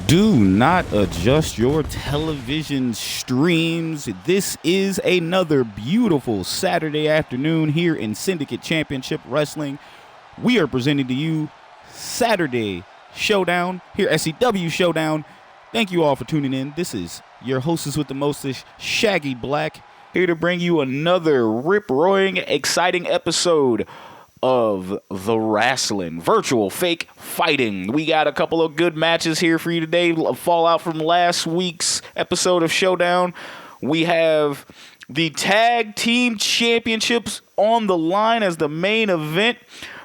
Do not adjust your television streams. This is another beautiful Saturday afternoon here in Syndicate Championship Wrestling. We are presenting to you Saturday Showdown here at SCW Showdown. Thank you all for tuning in. This is your hostess with the mostest, Shaggy Black, here to bring you another rip-roaring, exciting episode of the wrestling virtual fake fighting. We got a couple of good matches here for you today. Fallout from last week's episode of Showdown. We have the tag team championships on the line as the main event.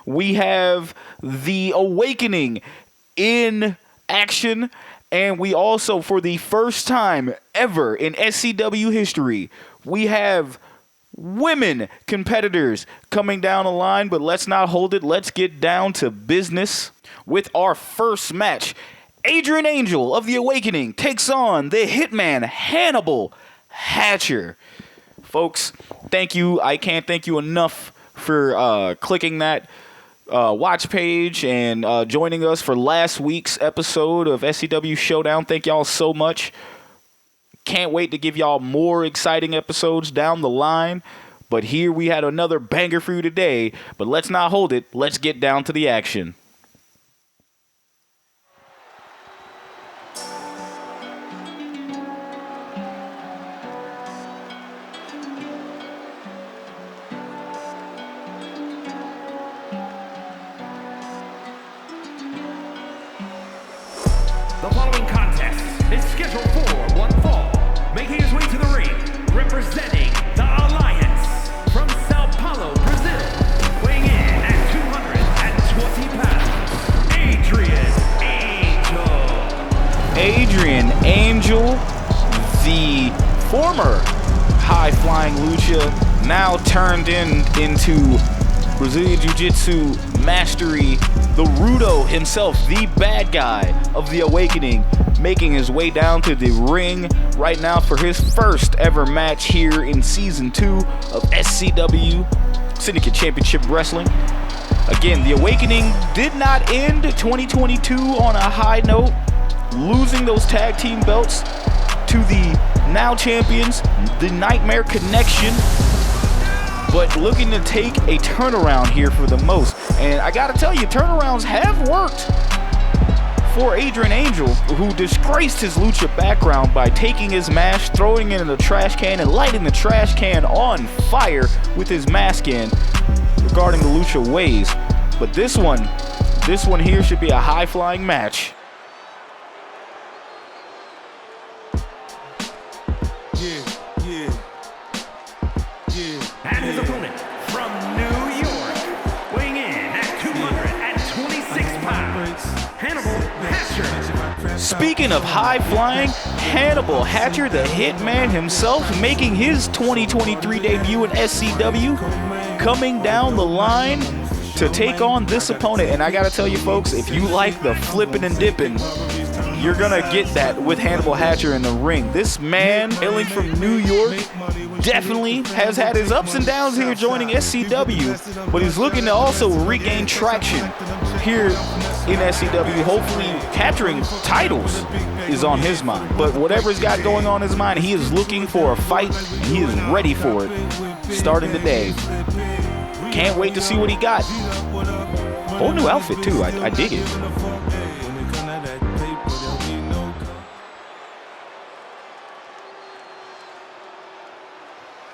We have the Awakening in action. And we also, for the first time ever in SCW history, we have women competitors coming down the line, but let's not hold it. Let's get down to business with our first match. Adrian Angel of the Awakening takes on the Hitman Hannibal Hatcher. Folks, thank you. I can't thank you enough for clicking that watch page and joining us for last week's episode of SCW Showdown. Thank y'all so much. Can't wait to give y'all more exciting episodes down the line. But here we had another banger for you today. But let's not hold it. Let's get down to the action. The following contest is scheduled for one fall. Making his way to the ring, representing the Alliance from Sao Paulo, Brazil, weighing in at 220 pounds, Adrian Angel, the former high-flying lucha, now turned into Brazilian Jiu-Jitsu mastery, the Rudo himself, the bad guy of the Awakening, making his way down to the ring right now for his first ever match here in Season 2 of SCW Syndicate Championship Wrestling. Again, the Awakening did not end 2022 on a high note, losing those tag team belts to the now champions, the Nightmare Connection, but looking to take a turnaround here for the most. And I gotta tell you, turnarounds have worked for Adrian Angel, who disgraced his lucha background by taking his mask, throwing it in the trash can, and lighting the trash can on fire with his mask in regarding the lucha ways. But this one here should be a high-flying match. and his opponent from New York, weighing in at 226 pounds, Hannibal Hatcher. Speaking of high-flying, Hannibal Hatcher, the Hitman himself, making his 2023 debut in SCW, coming down the line to take on this opponent. And I gotta tell you folks, if you like the flipping and dipping, you're gonna get that with Hannibal Hatcher in the ring. This man, hailing from New York, definitely has had his ups and downs here joining SCW, but he's looking to also regain traction here in SCW. Hopefully capturing titles is on his mind, but whatever he's got going on in his mind, he is looking for a fight, and he is ready for it starting today. Can't wait to see what he got. Whole new outfit too, I dig it.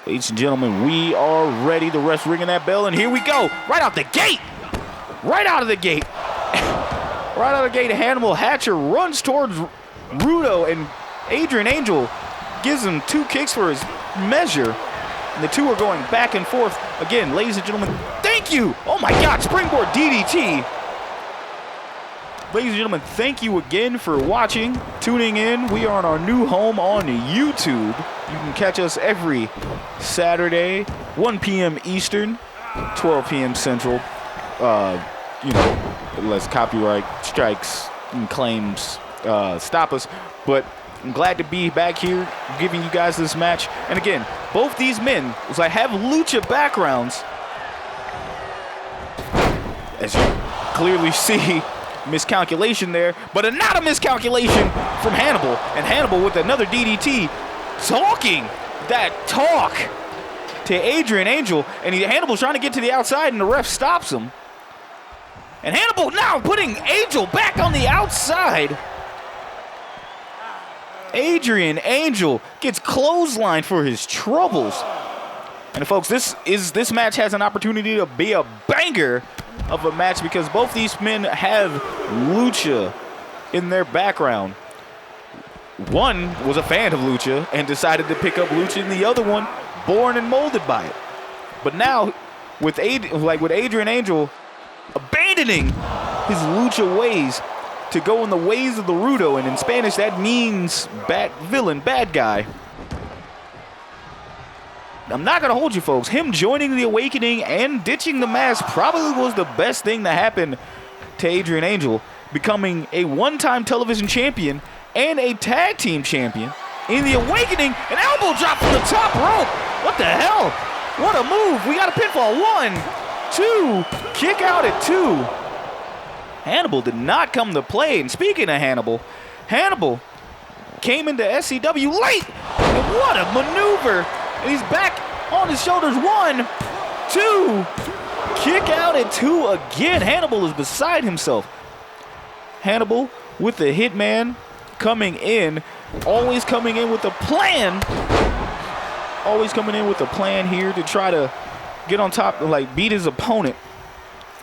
Ladies and gentlemen, we are ready. The ref's ringing that bell, and here we go. Right out the gate. Right out of the gate. Right out of the gate, Hannibal Hatcher runs towards Rudo, and Adrian Angel gives him two kicks for his measure. And the two are going back and forth. Again, ladies and gentlemen, thank you. Oh my God, springboard DDT. Ladies and gentlemen, thank you again for watching, tuning in. We are on our new home on YouTube. You can catch us every Saturday, 1 p.m. Eastern, 12 p.m. Central. Unless copyright strikes and claims stop us. But I'm glad to be back here giving you guys this match. And again, both these men have lucha backgrounds. As you clearly see, miscalculation there, but not a miscalculation from Hannibal. And Hannibal with another DDT, talking that talk to Adrian Angel. And Hannibal's trying to get to the outside, and the ref stops him. And Hannibal now putting Angel back on the outside. Adrian Angel gets clotheslined for his troubles. And folks, this match has an opportunity to be a banger of a match because both these men have lucha in their background. One was a fan of lucha and decided to pick up lucha, and the other one born and molded by it. But now with Adrian Angel abandoning his lucha ways to go in the ways of the Rudo, and in Spanish that means bad villain, bad guy. I'm not going to hold you folks. Him joining the Awakening and ditching the mask probably was the best thing that happened to Adrian Angel, becoming a one-time television champion and a tag team champion in the Awakening. An elbow drop from the top rope. What the hell? What a move. We got a pinfall. 1, 2, kick out at 2. Hannibal did not come to play. And speaking of Hannibal, Hannibal came into SCW late. And what a maneuver. And he's back on his shoulders. 1, 2, kick out at 2 again. Hannibal is beside himself. Hannibal with the Hitman coming in, always coming in with a plan. Always coming in with a plan here to try to get on top, like beat his opponent.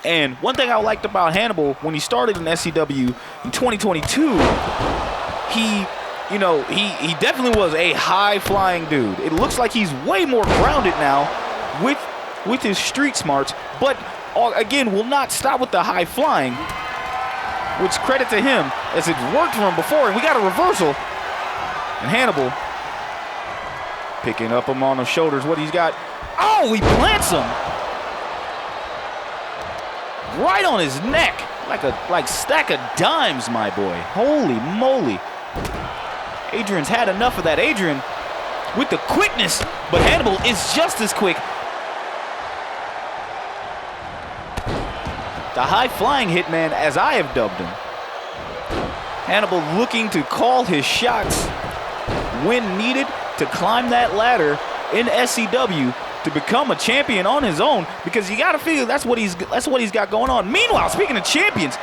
And one thing I liked about Hannibal when he started in SCW in 2022, he definitely was a high-flying dude. It looks like he's way more grounded now with his street smarts, but again, will not stop with the high-flying, which credit to him, as it worked for him before, and we got a reversal. And Hannibal picking up him on the shoulders. What he's got? Oh, he plants him right on his neck, like stack of dimes, my boy. Holy moly. Adrian's had enough of that. Adrian with the quickness, but Hannibal is just as quick. The high-flying Hitman, as I have dubbed him. Hannibal looking to call his shots when needed to climb that ladder in SCW to become a champion on his own, because you got to figure that's what he's got going on. Meanwhile, speaking of champions,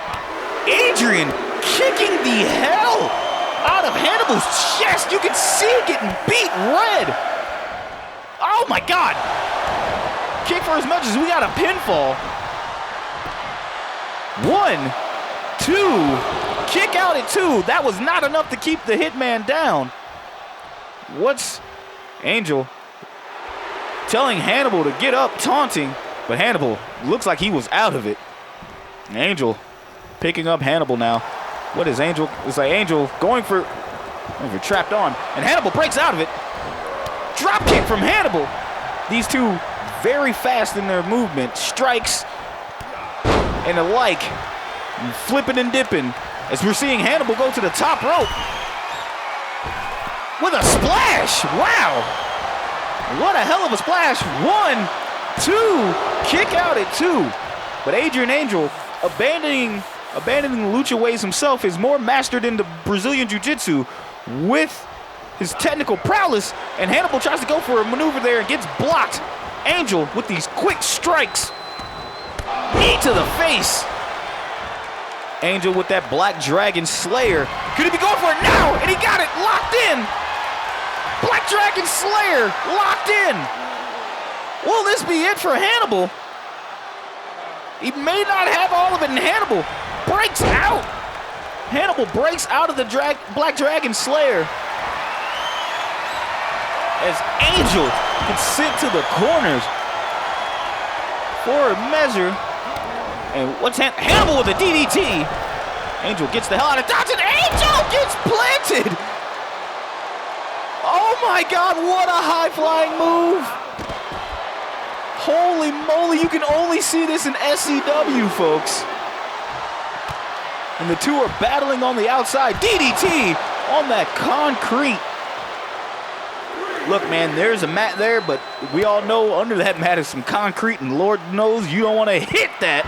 Adrian kicking the hell out of Hannibal's chest. You can see it getting beat red. Oh my God. Kick for as much as we got a pinfall. 1, 2, kick out at 2. That was not enough to keep the Hitman down. What's Angel telling Hannibal to get up, taunting, but Hannibal looks like he was out of it. Angel picking up Hannibal now. What is Angel? It's like Angel going for trapped on, and Hannibal breaks out of it. Drop kick from Hannibal. These two very fast in their movement, strikes and the like, and flipping and dipping as we're seeing Hannibal go to the top rope with a splash. Wow. What a hell of a splash. 1, 2, kick out at 2. But Adrian Angel abandoning the lucha ways himself is more mastered in the Brazilian Jiu-Jitsu with his technical prowess, and Hannibal tries to go for a maneuver there and gets blocked. Angel with these quick strikes. Knee to the face. Angel with that Black Dragon Slayer. Could he be going for it now? And he got it locked in. Black Dragon Slayer locked in. Will this be it for Hannibal? He may not have all of it, and Hannibal breaks out. Hannibal breaks out of the Black Dragon Slayer as Angel can sit to the corners for a measure. And what's Hannibal with a DDT. Angel gets the hell out of dodge, and Angel gets planted. Oh my God, what a high-flying move. Holy moly, you can only see this in SCW, folks. And the two are battling on the outside. DDT on that concrete. Look, man, there's a mat there, but we all know under that mat is some concrete, and Lord knows you don't want to hit that.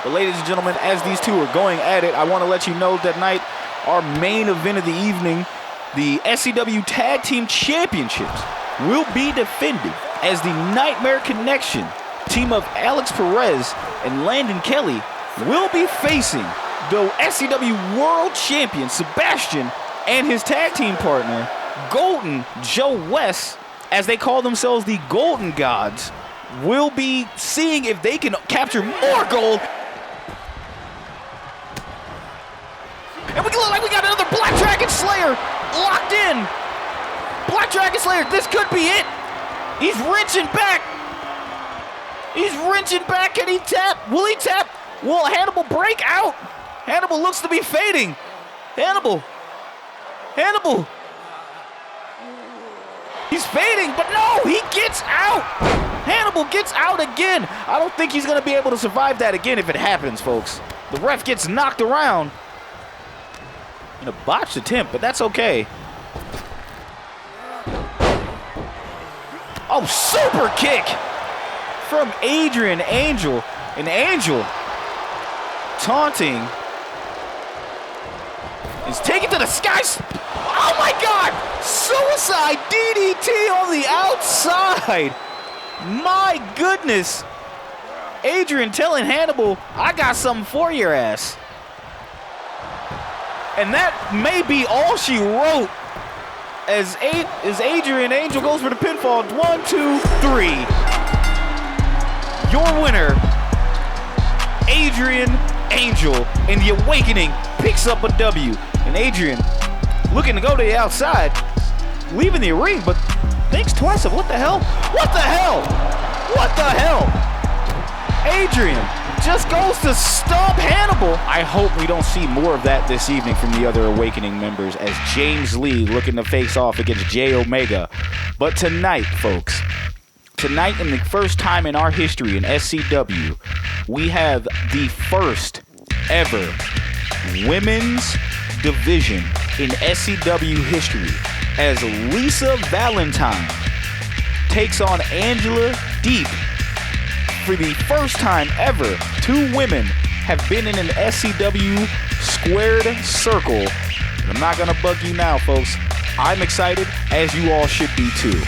But ladies and gentlemen, as these two are going at it, I want to let you know that tonight, our main event of the evening, the SCW Tag Team Championships, will be defended as the Nightmare Connection team of Alex Perez and Landon Kelly will be facing the SCW World Champion Sebastian and his tag team partner Golden Joe West, as they call themselves the Golden Gods, will be seeing if they can capture more gold. And we look like we got another Black Dragon Slayer locked in. Black Dragon Slayer, this could be it. He's wrenching back. He's wrenching back. Can he tap? Will he tap? Will Hannibal break out? Hannibal looks to be fading. Hannibal. He's fading, but no, he gets out. Hannibal gets out again. I don't think he's going to be able to survive that again if it happens, folks. The ref gets knocked around. And a botched attempt, but that's okay. Oh, super kick from Adrian Angel. And Angel taunting. Is taken to the skies. Oh my God! Suicide DDT on the outside. My goodness. Adrian telling Hannibal, I got something for your ass. And that may be all she wrote as Adrian Angel goes for the pinfall. 1, 2, 3. Your winner, Adrian Angel, in the Awakening picks up a W. And Adrian looking to go to the outside, leaving the ring, but thinks twice of what the hell? What the hell? What the hell? Adrian just goes to stomp Hannibal. I hope we don't see more of that this evening from the other Awakening members, as James Lee looking to face off against Jay Omega. But tonight, folks, tonight, in the first time in our history in SCW, we have the first ever women's division in SCW history, as Lisa Valentine takes on Angela Diep. For the first time ever, two women have been in an SCW squared circle. And I'm not gonna bug you now, folks. I'm excited, as you all should be too.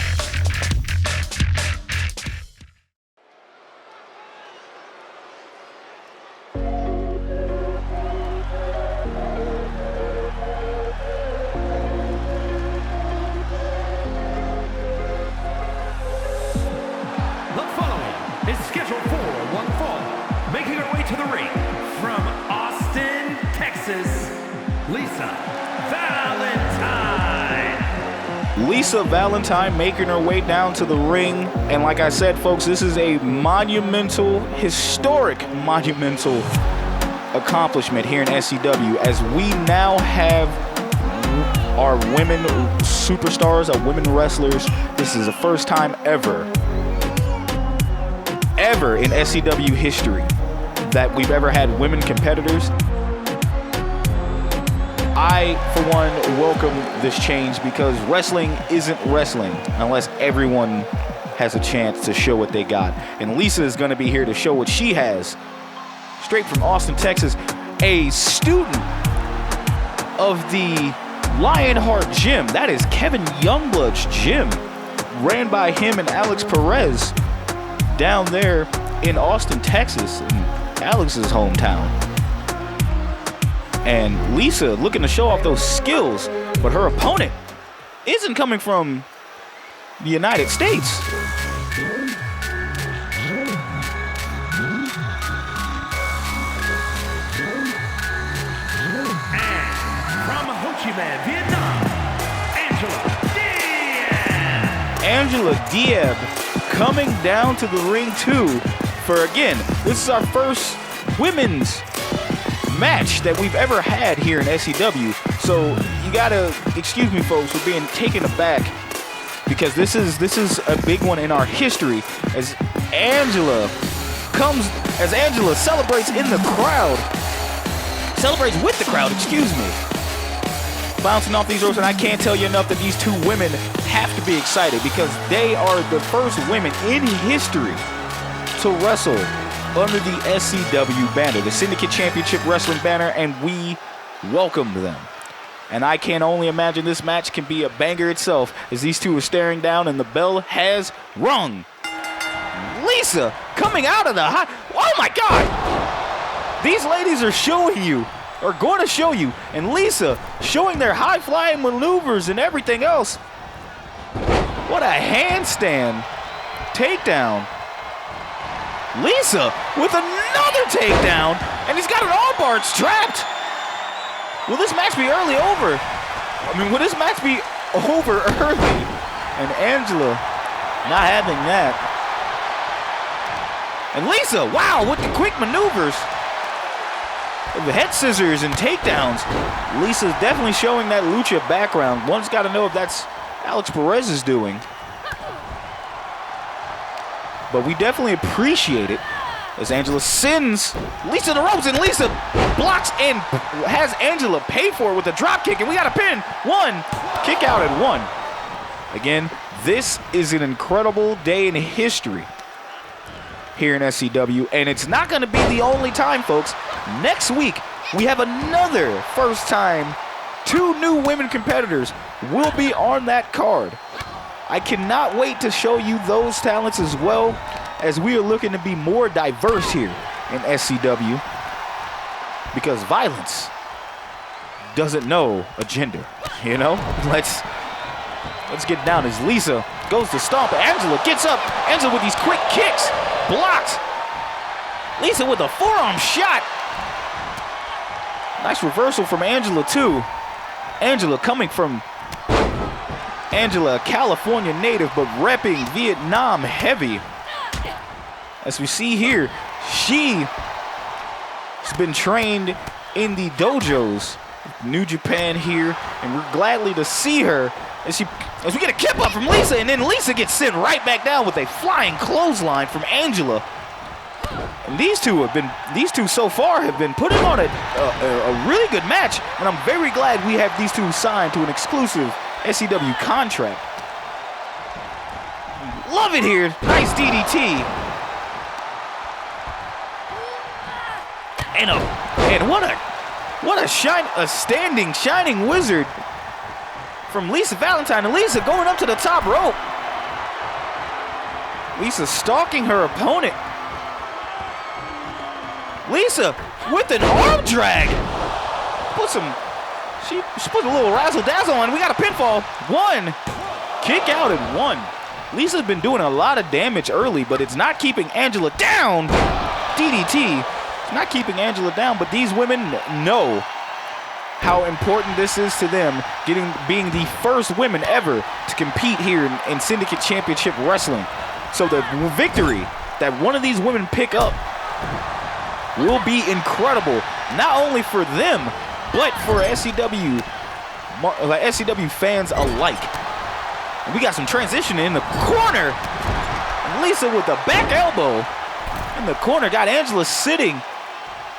Lisa Valentine making her way down to the ring. And like I said, folks, this is a monumental, historic, monumental accomplishment here in SCW, as we now have our women superstars, our women wrestlers. This is the first time ever in SCW history that we've ever had women competitors. I, for one, welcome this change, because wrestling isn't wrestling unless everyone has a chance to show what they got. And Lisa is going to be here to show what she has. Straight from Austin, Texas, a student of the Lionheart Gym. That is Kevin Youngblood's gym, ran by him and Alex Perez down there in Austin, Texas, in Alex's hometown. And Lisa looking to show off those skills, but her opponent isn't coming from the United States. And from Ho Chi Minh, Vietnam, Angela Diep coming down to the ring too. For again, this is our first women's match that we've ever had here in SCW. So you gotta excuse me, folks, for being taken aback, because this is a big one in our history, as Angela celebrates in the crowd. Celebrates with the crowd, excuse me. Bouncing off these ropes, and I can't tell you enough that these two women have to be excited, because they are the first women in history to wrestle under the SCW banner, the Syndicate Championship Wrestling banner, and we welcomed them. And I can only imagine this match can be a banger itself as these two are staring down and the bell has rung. Lisa coming out of the high. Oh my God! These ladies are showing you, or going to show you, and Lisa showing their high-flying maneuvers and everything else. What a handstand takedown. Lisa with another takedown, and he's got an armbar. It's trapped. Will this match be early over? Will this match be over early? And Angela not having that. And Lisa, wow, with the quick maneuvers. The head scissors and takedowns. Lisa's definitely showing that lucha background. One's got to know if that's Alex Perez's doing. But we definitely appreciate it as Angela sends Lisa to the ropes, and Lisa blocks and has Angela pay for it with a drop kick, and we got a pin. One, kick out at one. Again, this is an incredible day in history here in SCW, and it's not going to be the only time, folks. Next week, we have another first time. 2 new women competitors will be on that card. I cannot wait to show you those talents as well, as we are looking to be more diverse here in SCW, because violence doesn't know a gender, you know? Let's get down as Lisa goes to stomp. Angela gets up. Angela with these quick kicks. Blocked. Lisa with a forearm shot. Nice reversal from Angela too. Angela coming from Angela, a California native, but repping Vietnam heavy. As we see here, she's been trained in the dojos of New Japan here, and we're gladly to see her as we get a kip up from Lisa, and then Lisa gets sent right back down with a flying clothesline from Angela. And these two so far have been putting on a really good match, and I'm very glad we have these two signed to an exclusive SCW contract. Love it here. Nice DDT. And what a standing shining wizard from Lisa Valentine. And Lisa going up to the top rope. Lisa stalking her opponent. Lisa with an arm drag. She put a little razzle dazzle on. We got a pinfall. One. Kick out at one. Lisa's been doing a lot of damage early, but it's not keeping Angela down. DDT. It's not keeping Angela down, but these women know how important this is to them, being the first women ever to compete here in Syndicate Championship Wrestling. So the victory that one of these women pick up will be incredible, not only for them, but for SCW fans alike. And we got some transition in the corner. And Lisa with the back elbow in the corner got Angela sitting.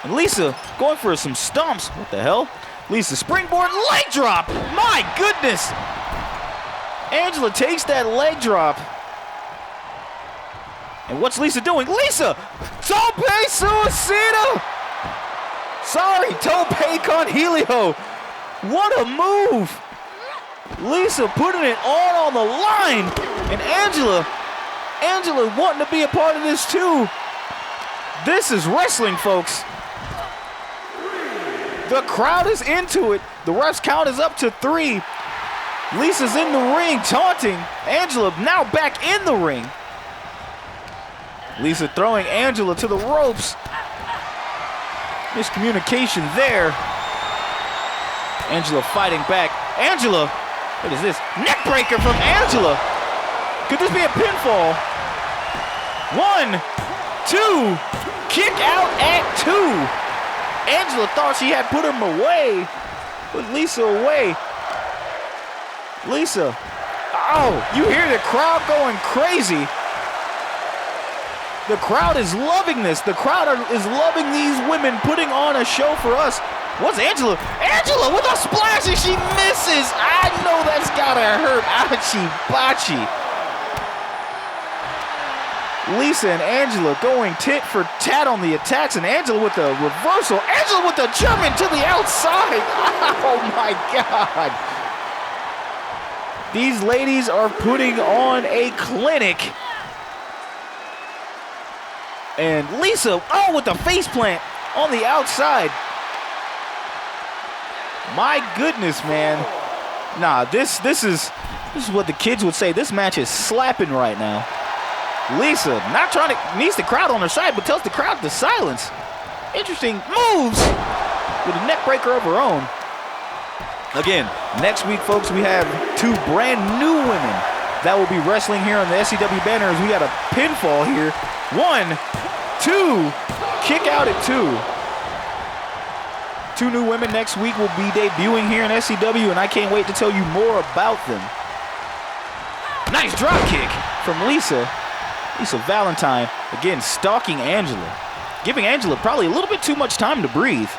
And Lisa going for some stomps. What the hell? Lisa springboard leg drop. My goodness. Angela takes that leg drop. And what's Lisa doing? Lisa! Tope Suicida! Sorry, Tope con Helio. What a move. Lisa putting it all on the line. And Angela wanting to be a part of this too. This is wrestling, folks. The crowd is into it. The ref's count is up to 3. Lisa's in the ring taunting. Angela now back in the ring. Lisa throwing Angela to the ropes. Miscommunication there. Angela fighting back. Angela, what is this? Neck breaker from Angela. Could this be a pinfall? 1, 2, kick out at 2. Angela thought she had put him away. Put Lisa away. Lisa. Oh, you hear the crowd going crazy. The crowd is loving this. The crowd is loving these women putting on a show for us. What's Angela? Angela with a splash and she misses. I know that's gotta hurt. Ouchie, bocce. Lisa and Angela going tit for tat on the attacks, and Angela with the reversal. Angela with the German to the outside. Oh my God. These ladies are putting on a clinic. And Lisa, oh, with the face plant on the outside. My goodness, man. Nah, this is what the kids would say. This match is slapping right now. Lisa not trying to, needs the crowd on her side, but tells the crowd to silence. Interesting moves with a neck breaker of her own. Again, next week, folks, we have two brand new women that will be wrestling here on the SCW banners. We got a pinfall here. 1, 2, kick out at 2. Two new women next week will be debuting here in SCW, and I can't wait to tell you more about them. Nice drop kick from Lisa. Lisa Valentine, again, stalking Angela. Giving Angela probably a little bit too much time to breathe.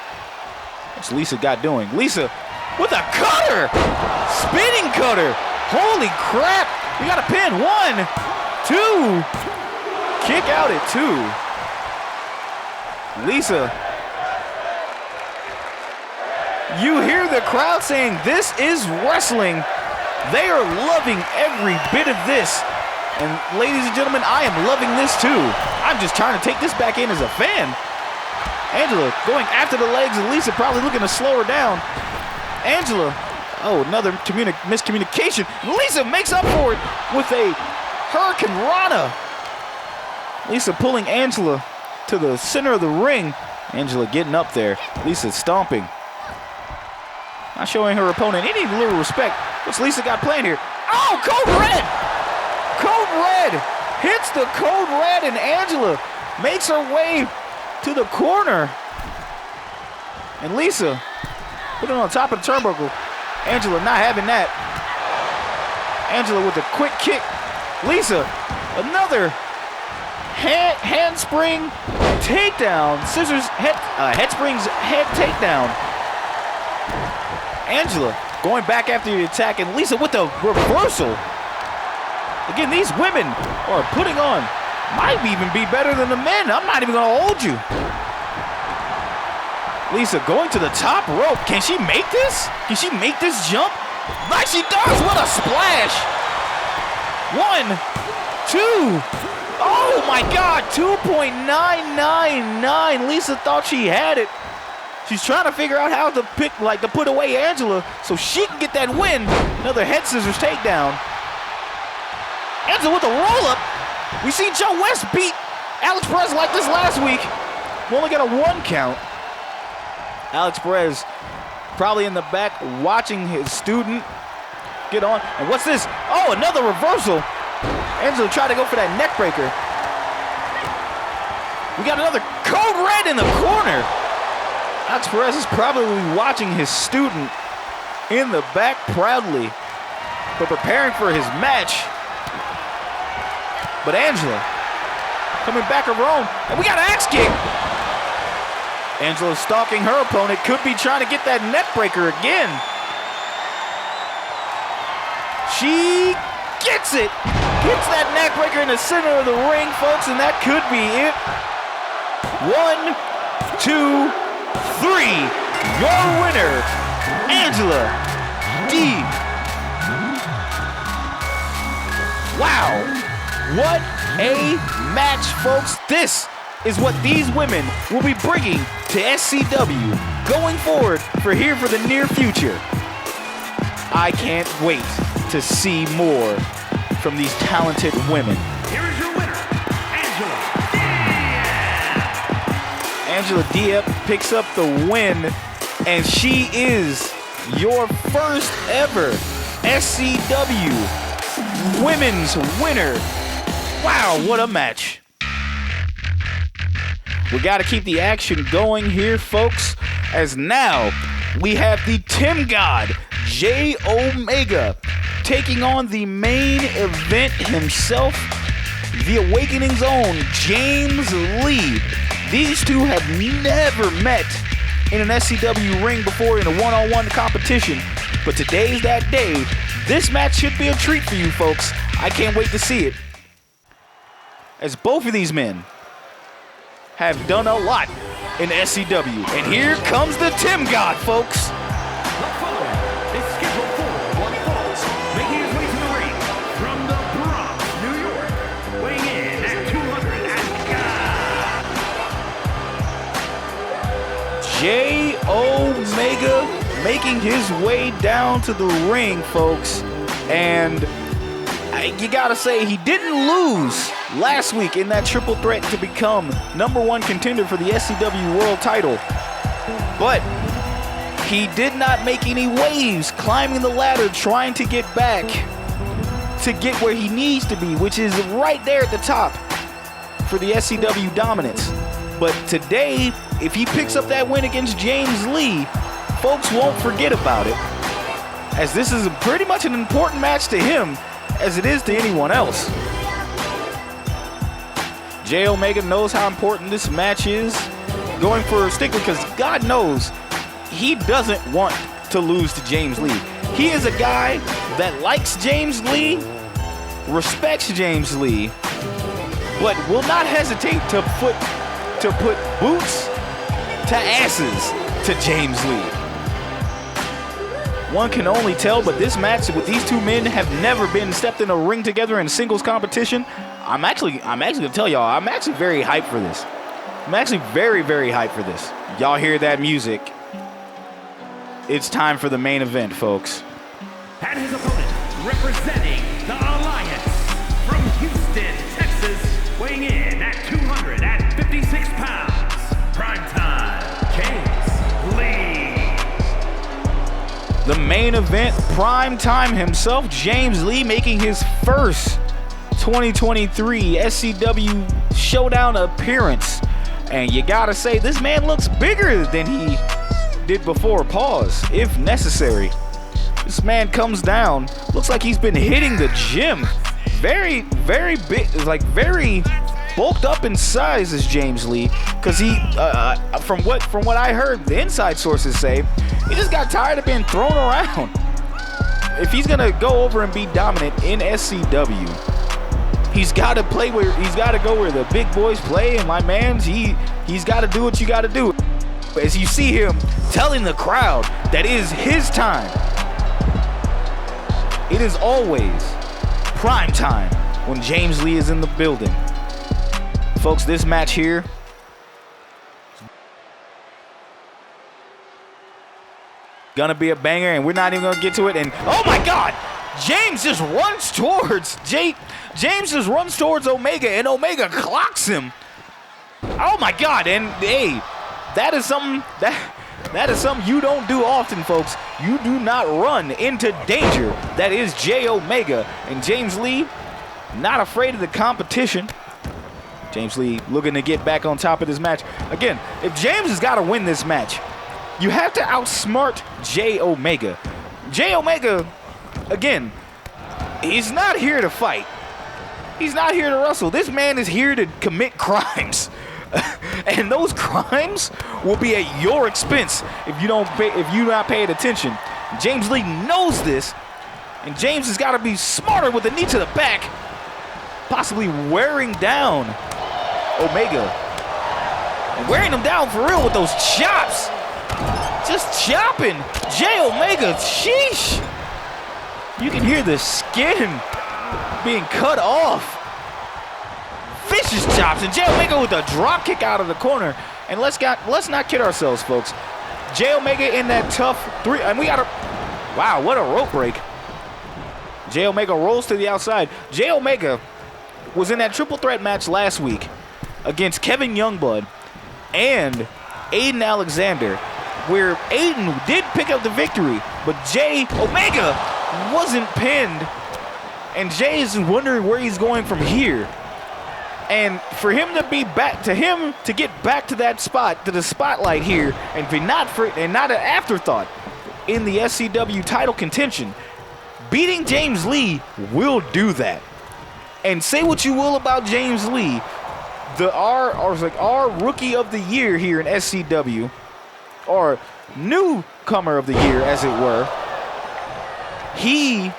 What's Lisa got doing? Lisa with a cutter! Spinning cutter! Holy crap! We got a pin. 1, 2. Kick out at 2. Lisa. You hear the crowd saying, "This is wrestling." They are loving every bit of this. And ladies and gentlemen, I am loving this too. I'm just trying to take this back in as a fan. Angela going after the legs, and Lisa probably looking to slow her down. Angela, oh, another miscommunication. Lisa makes up for it with a Hurricane Rana. Lisa pulling Angela to the center of the ring. Angela getting up there. Lisa stomping. Not showing her opponent any little respect. What's Lisa got planned here? Oh, Code Red! Code Red hits the Code Red, and Angela makes her way to the corner. And Lisa put it on top of the turnbuckle. Angela not having that. Angela with a quick kick. Lisa, another handspring takedown. Scissors, headsprings, head takedown. Angela going back after the attack, and Lisa with the reversal. Again, these women are putting on, might even be better than the men. I'm not even gonna hold you. Lisa going to the top rope. Can she make this? Can she make this jump? Like she does. What a splash. 1, 2. Oh my God, 2.999. Lisa thought she had it. She's trying to figure out how to put away Angela so she can get that win. Another head scissors takedown. Angela with a roll up. We seen Joe West beat Alex Perez like this last week. We only got a 1 count. Alex Perez probably in the back watching his student get on. And what's this? Oh, another reversal. Angela tried to go for that neck breaker. We got another Code Red in the corner. Alex Perez is probably watching his student in the back proudly, but preparing for his match. But Angela coming back of her own, and we got an axe kick. Angela stalking her opponent, could be trying to get that neck breaker again. She gets it, gets that neck breaker in the center of the ring, folks, and that could be it. 1, 2, 3. Your winner, Angela Diep. Wow, what a match, folks. This is what these women will be bringing to SCW going forward for the near future. I can't wait to see more from these talented women. Here is your winner, Angela Diep. Angela Diep picks up the win, and she is your first ever SCW women's winner. Wow, what a match. We got to keep the action going here, folks, as now we have the Timb God, J Omega, taking on the main event himself, the Awakening's own James Lee. These two have never met in an SCW ring before in a one-on-one competition, but today's that day. This match should be a treat for you folks. I can't wait to see it. as both of these men have done a lot in SCW. And here comes the Timb God, folks. The following is scheduled for one fall, making his way to the ring from the Bronx, New York, weighing in at 200 J. Omega making his way down to the ring, folks. And you gotta say, he didn't lose last week in that triple threat to become #1 contender for the SCW World title. But he did not make any waves climbing the ladder trying to get back to get where he needs to be, which is right there at the top for the SCW dominance. But today, if he picks up that win against James Lee, folks won't forget about it, as this is pretty much an important match to him as it is to anyone else. J. Omega knows how important this match is, going for a stick, because God knows he doesn't want to lose to James Lee. He is a guy that likes James Lee, respects James Lee, but will not hesitate to put boots to asses to James Lee. One can only tell, but this match with these two men have never been stepped in a ring together in singles competition. I'm actually gonna tell y'all, I'm actually very hyped for this. I'm actually very, very hyped for this. Y'all hear that music? It's time for the main event, folks. And his opponent, representing the Alliance from Houston, Texas, weighing in at 256 pounds, primetime, James Lee. The main event, prime time himself, James Lee, making his first 2023 SCW Showdown appearance. And you gotta say, this man looks bigger than he did before. Pause, if necessary. This man comes down, looks like he's been hitting the gym. Very, very big, like very bulked up in size is James Lee, because he, from what I heard, the inside sources say, he just got tired of being thrown around. If he's gonna go over and be dominant in SCW, he's got to play where he's got to go where the big boys play. And my man, he's got to do what you got to do. As you see him telling the crowd that it is his time. It is always prime time when James Lee is in the building. Folks, this match here, gonna be a banger, and we're not even gonna get to it. And oh my God, James just runs towards Omega, and Omega clocks him. Oh my God! And hey, that is something you don't do often, folks. You do not run into danger. That is J. Omega, and James Lee, not afraid of the competition. James Lee looking to get back on top of this match. Again, if James has got to win this match, you have to outsmart J. Omega. J. Omega, again, he's not here to fight. He's not here to wrestle. This man is here to commit crimes. And those crimes will be at your expense if you're not paying attention. James Lee knows this, and James has got to be smarter with a knee to the back, possibly wearing down Omega. And wearing him down for real with those chops. Just chopping J. Omega. Sheesh. You can hear the skin being cut off. Vicious chops, and J. Omega with a drop kick out of the corner. And let's not kid ourselves, folks. J. Omega in that tough three, and we got a, wow, what a rope break. J. Omega rolls to the outside. J. Omega was in that triple threat match last week against Kevin Youngblood and Aiden Alexander, where Aiden did pick up the victory, but J. Omega wasn't pinned, and Jay is wondering where he's going from here. And for him to be back, to get back to that spot, to the spotlight here, and not an afterthought in the SCW title contention, beating James Lee will do that. And say what you will about James Lee, our rookie of the year here in SCW, or newcomer of the year, as it were, he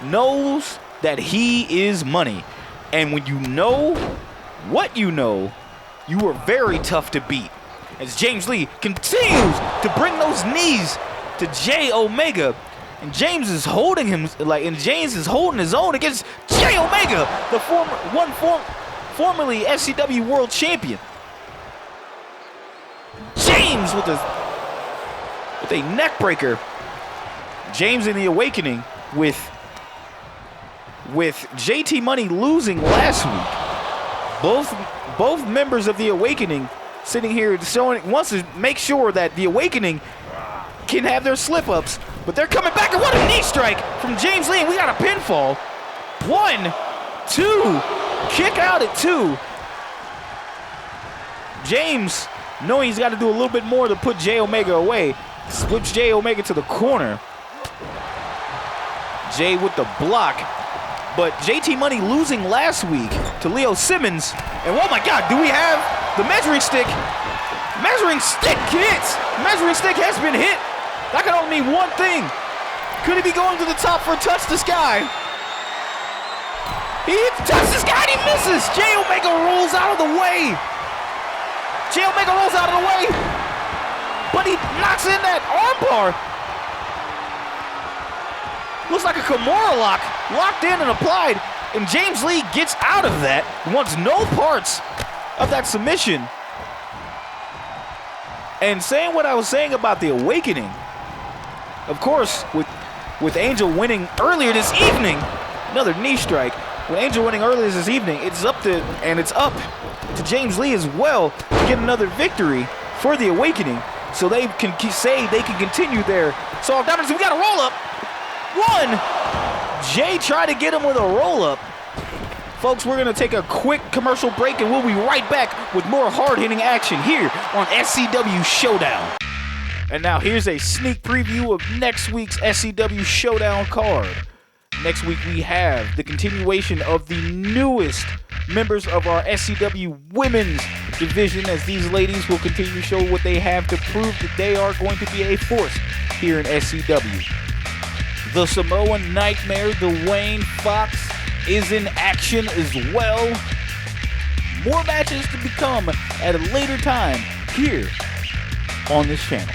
knows that he is money. And when you know what you know, you are very tough to beat. As James Lee continues to bring those knees to J Omega, and James is holding him James is holding his own against J Omega, the formerly SCW World Champion. James with a neck breaker. James in the Awakening with JT Money losing last week. Both members of the Awakening sitting here wants to make sure that the Awakening can have their slip-ups, but they're coming back, and what a knee strike from James Lee. We got a pinfall. 1, 2, kick out at 2. James, knowing he's got to do a little bit more to put J Omega away, switch J Omega to the corner. Jay with the block. But JT Money losing last week to Leo Simmons. And oh my God, do we have the measuring stick? Measuring stick hits. Measuring stick has been hit. That can only mean one thing. Could he be going to the top for a touch the sky? He touches the sky and he misses. J Omega rolls out of the way. J Omega rolls out of the way. But he knocks in that armbar. Looks like a Kimura lock, locked in and applied, and James Lee gets out of that, wants no parts of that submission. And saying what I was saying about the Awakening, of course, with Angel winning earlier this evening, another knee strike. With Angel winning earlier this evening, it's up to James Lee as well to get another victory for the Awakening, so they can say they can continue their soft dominance. We got a roll up. 1. Jay tried to get him with a roll-up. Folks, we're going to take a quick commercial break, and we'll be right back with more hard-hitting action here on SCW Showdown. And now here's a sneak preview of next week's SCW Showdown card. Next week we have the continuation of the newest members of our SCW Women's Division, as these ladies will continue to show what they have to prove that they are going to be a force here in SCW. The Samoan Nightmare, Dwayne Fox, is in action as well. More matches to become at a later time here on this channel.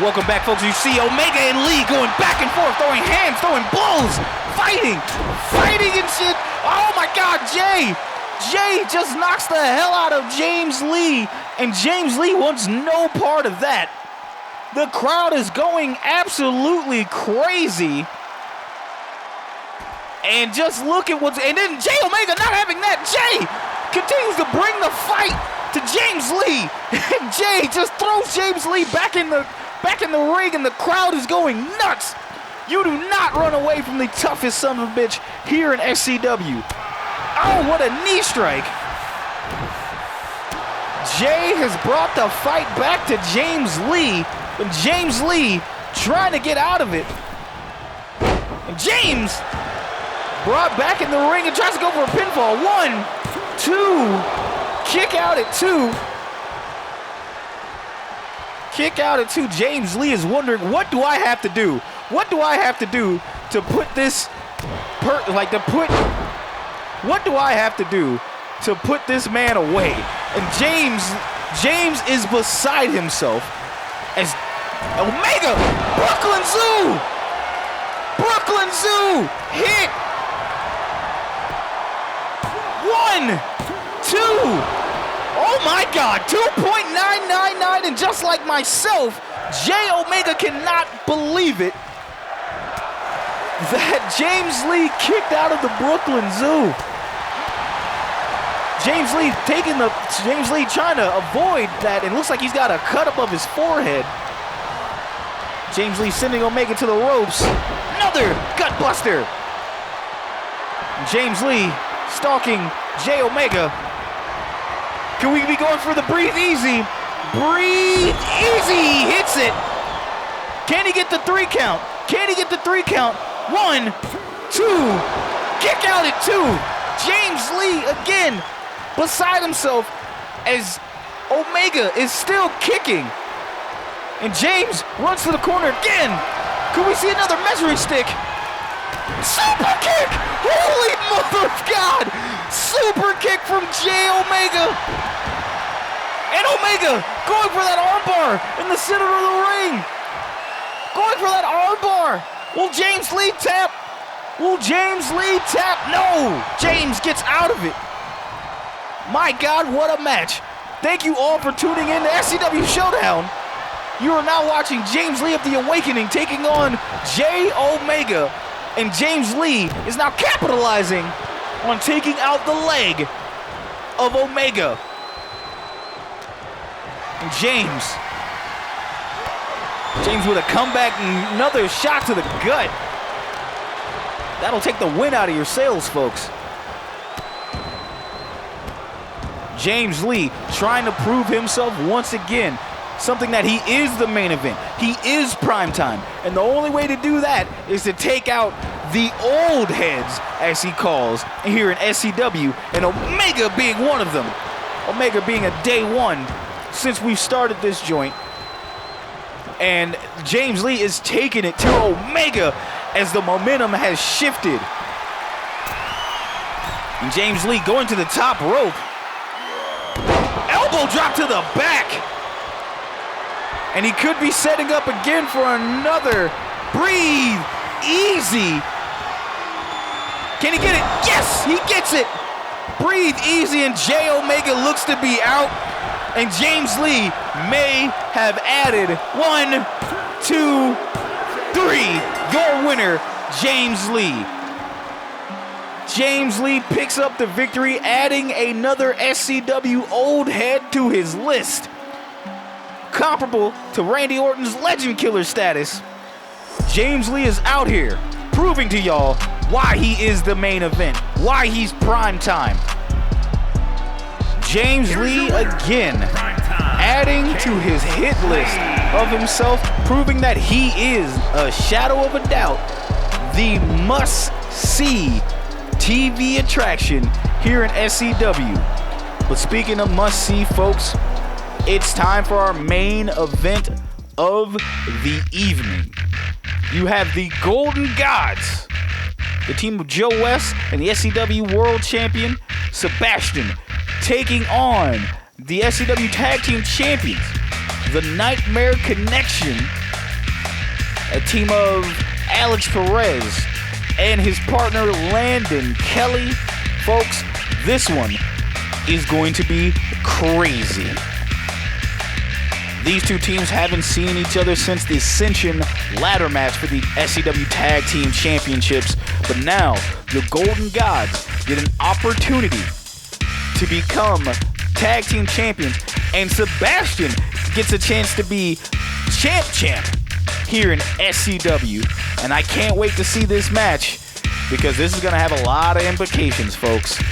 Welcome back, folks. You see Omega and Lee going back and forth, throwing hands, throwing blows, fighting and shit. Oh my God, Jay just knocks the hell out of James Lee, and James Lee wants no part of that. The crowd is going absolutely crazy. And just look at what's... And then J Omega not having that. Jay continues to bring the fight to James Lee. And Jay just throws James Lee back in the ring, and the crowd is going nuts. You do not run away from the toughest son of a bitch here in SCW. Oh, what a knee strike. Jay has brought the fight back to James Lee. And James Lee trying to get out of it. And James brought back in the ring and tries to go for a pinfall. 1, 2, kick out at 2. Kick out at 2. James Lee is wondering, what do I have to do? What do I have to do to put this, what do I have to do to put this man away? And James is beside himself as Omega, Brooklyn Zoo hit. 1, 2. Oh my God, 2.999, and just like myself, J Omega cannot believe it that James Lee kicked out of the Brooklyn Zoo. James Lee trying to avoid that, and looks like he's got a cut above his forehead. James Lee sending Omega to the ropes. Another gut buster. James Lee stalking J Omega. Can we be going for the breathe easy? Breathe easy. He hits it. Can he get the 3 count? Can he get the 3 count? 1, 2. Kick out at 2. James Lee again beside himself as Omega is still kicking. And James runs to the corner again. Could we see another measuring stick? Super kick! Holy mother of God! Super kick from J Omega! And Omega going for that armbar in the center of the ring! Going for that armbar! Will James Lee tap? Will James Lee tap? No! James gets out of it. My God, what a match. Thank you all for tuning in to SCW Showdown. You are now watching James Lee of the Awakening taking on J Omega. And James Lee is now capitalizing on taking out the leg of Omega. And James with a comeback and another shot to the gut. That'll take the wind out of your sails, folks. James Lee trying to prove himself once again. Something that he is the main event. He is primetime. And the only way to do that is to take out the old heads, as he calls, here in SCW, and Omega being one of them. Omega being a day one since we've started this joint. And James Lee is taking it to Omega as the momentum has shifted. And James Lee going to the top rope. Elbow drop to the back. And he could be setting up again for another. Breathe easy. Can he get it? Yes, he gets it. Breathe easy, and J Omega looks to be out. And James Lee may have added 1, 2, 3. Your winner, James Lee. James Lee picks up the victory, adding another SCW old head to his list. Comparable to Randy Orton's Legend Killer status. James Lee is out here proving to y'all why he is the main event, why he's prime time. James Lee again adding to his hit list of himself, proving that he is, a shadow of a doubt, the must-see TV attraction here in SCW. But speaking of must-see, folks, it's time for our main event of the evening. You have the Golden Gods, the team of Joe West and the SCW World Champion, Sebastian, taking on the SCW Tag Team Champions, the Nightmare Connection, a team of Alex Perez and his partner Landon Kelly. Folks, this one is going to be crazy. These two teams haven't seen each other since the Ascension ladder match for the SCW Tag Team Championships, but now the Golden Gods get an opportunity to become Tag Team Champions, and Sebastian gets a chance to be champ here in SCW, and I can't wait to see this match because this is going to have a lot of implications, folks.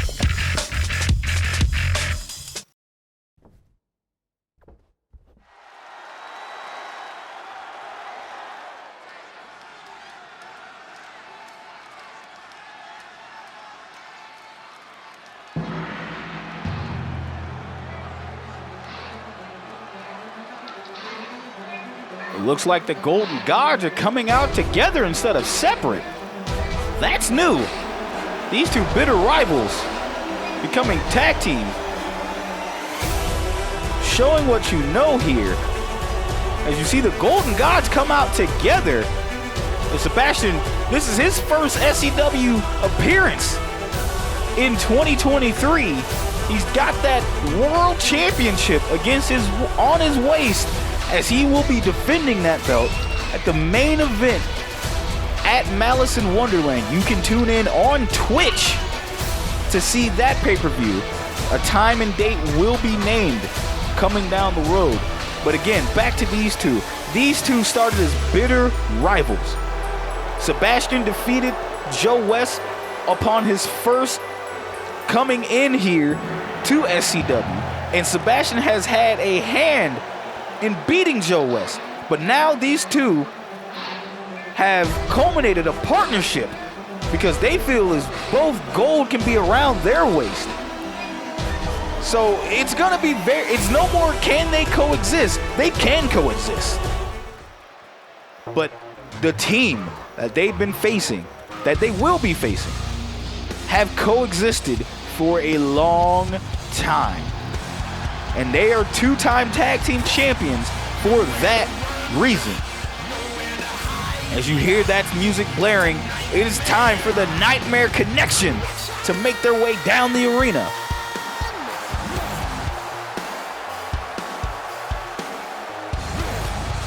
Looks like the Golden Gods are coming out together instead of separate. That's new. These two bitter rivals becoming tag team. Showing what you know here. As you see the Golden Gods come out together. And Sebastian, this is his first SCW appearance in 2023. He's got that World Championship on his waist, as he will be defending that belt at the main event at Malice in Wonderland. You can tune in on Twitch to see that pay-per-view. A time and date will be named coming down the road. But again, back to these two. These two started as bitter rivals. Sebastian defeated Joe West upon his first coming in here to SCW. And Sebastian has had a hand in beating Joe West, but now these two have culminated a partnership because they feel as both gold can be around their waist. So it's gonna be it's no more can they coexist, they can coexist. But the team that they've been facing, that they will be facing, have coexisted for a long time. And they are two-time tag team champions for that reason. As you hear that music blaring, it is time for the Nightmare Connection to make their way down the arena.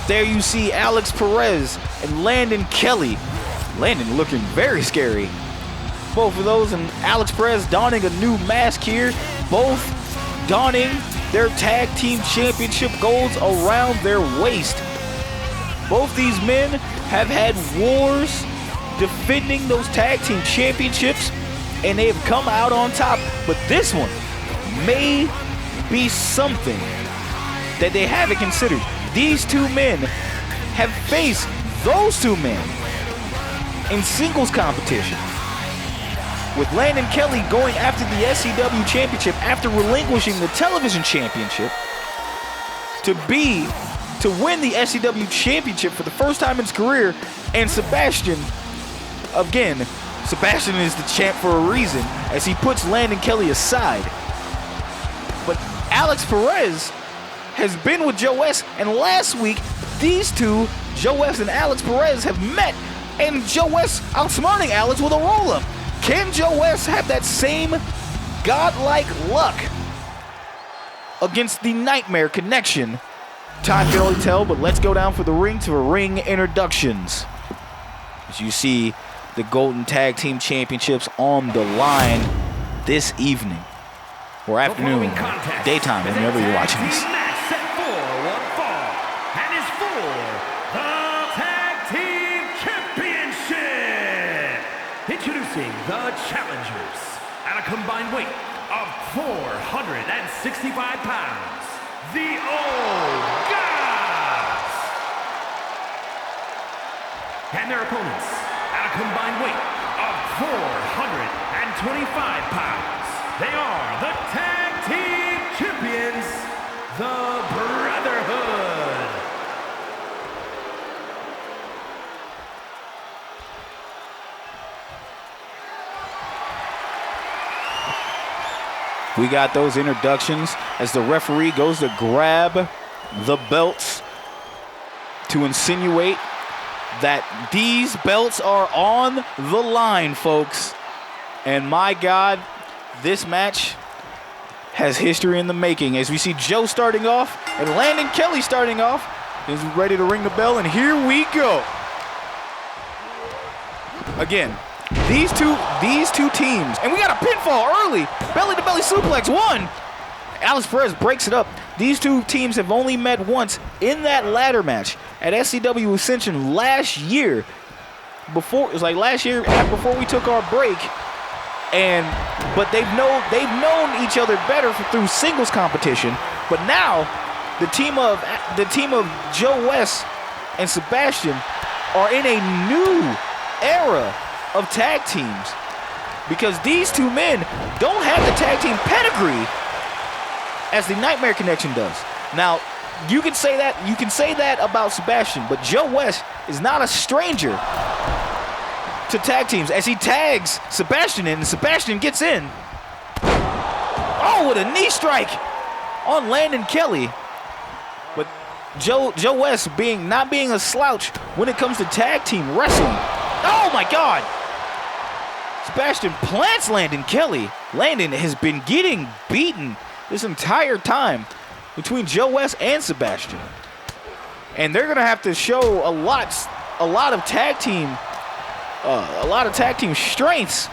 There you see Alex Perez and Landon Kelly. Landon looking very scary. Both of those, and Alex Perez donning a new mask here. Both donning their tag team championship golds around their waist. Both these men have had wars defending those tag team championships, and they have come out on top. But this one may be something that they haven't considered. These two men have faced those two men in singles competition, with Landon Kelly going after the SCW championship after relinquishing the television championship to win the SCW championship for the first time in his career. And Sebastian, again, Sebastian is the champ for a reason, as he puts Landon Kelly aside. But Alex Perez has been with Joe West, and last week, these two, Joe West and Alex Perez, have met, and Joe West outsmarting Alex with a roll-up. Can Joe West have that same godlike luck against the Nightmare Connection? Time can only tell, but let's go down for the ring introductions. As you see the Golden Tag Team Championships on the line this evening, or afternoon, daytime, whenever you're watching this. Introducing the challengers at a combined weight of 465 pounds, the Old Gods. And their opponents at a combined weight of 425 pounds. They are the Tag Team Champions, the Brotherhood. We got those introductions as the referee goes to grab the belts to insinuate that these belts are on the line, folks. And my God, this match has history in the making, as we see Joe starting off and Landon Kelly starting off. Is ready to ring the bell, and here we go. Again, these two teams, and we got a pinfall early. Belly-to-belly suplex, one. Alex Perez breaks it up. These two teams have only met once in that ladder match at SCW Ascension last year. It was like last year before we took our break. But they've known each other better through singles competition. But now the team of Joe West and Sebastian are in a new era of tag teams, because these two men don't have the tag team pedigree as the Nightmare Connection does. Now, you can say that about Sebastian, but Joe West is not a stranger to tag teams, as he tags Sebastian in, and Sebastian gets in. Oh, with a knee strike on Landon Kelly. But Joe West not being a slouch when it comes to tag team wrestling. Oh my God! Sebastian plants Landon Kelly. Landon has been getting beaten this entire time between Joe West and Sebastian. And they're gonna have to show a lot of tag team strengths,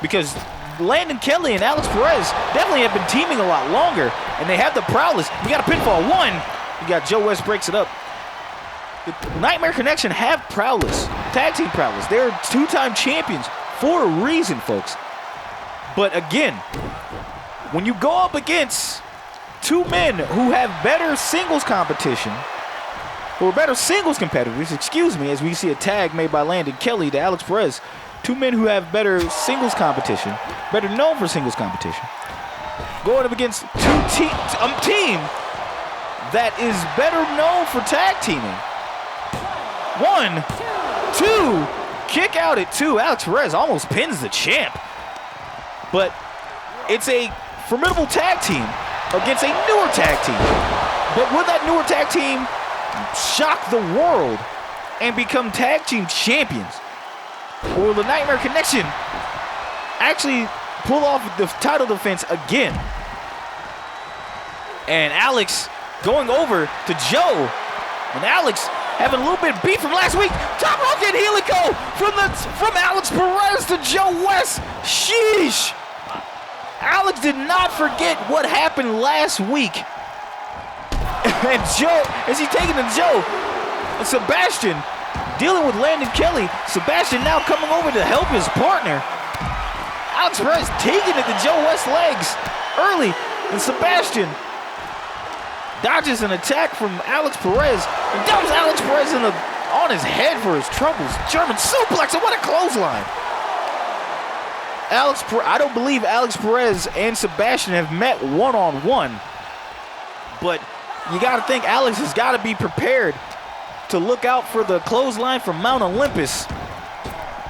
because Landon Kelly and Alex Perez definitely have been teaming a lot longer, and they have the prowess. We got a pinfall, one. You got Joe West breaks it up. The Nightmare Connection have prowess, tag team prowess. They're two-time champions for a reason, folks. But again, when you go up against two men who have better singles competition, who are better singles competitors, as we see a tag made by Landon Kelly to Alex Perez, two men who have better singles competition, better known for singles competition, going up against a team that is better known for tag teaming. 1, 2, kick out at 2. Alex Perez almost pins the champ. but it's a formidable tag team against a newer tag team. But will that newer tag team shock the world and become tag team champions? Or will the Nightmare Connection actually pull off the title defense again? And Alex going over to Joe. And Alex having a little bit of beef from last week. Top rope and helico from Alex Perez to Joe West. Sheesh. Alex did not forget what happened last week. And Joe, as he taking to Joe, and Sebastian dealing with Landon Kelly. Sebastian now coming over to help his partner. Alex Perez taking it to Joe West's legs early, and Sebastian dodges an attack from Alex Perez and dumps Alex Perez on his head for his troubles. German suplex, and what a clothesline. I don't believe Alex Perez and Sebastian have met one-on-one, but you got to think Alex has got to be prepared to look out for the clothesline from Mount Olympus.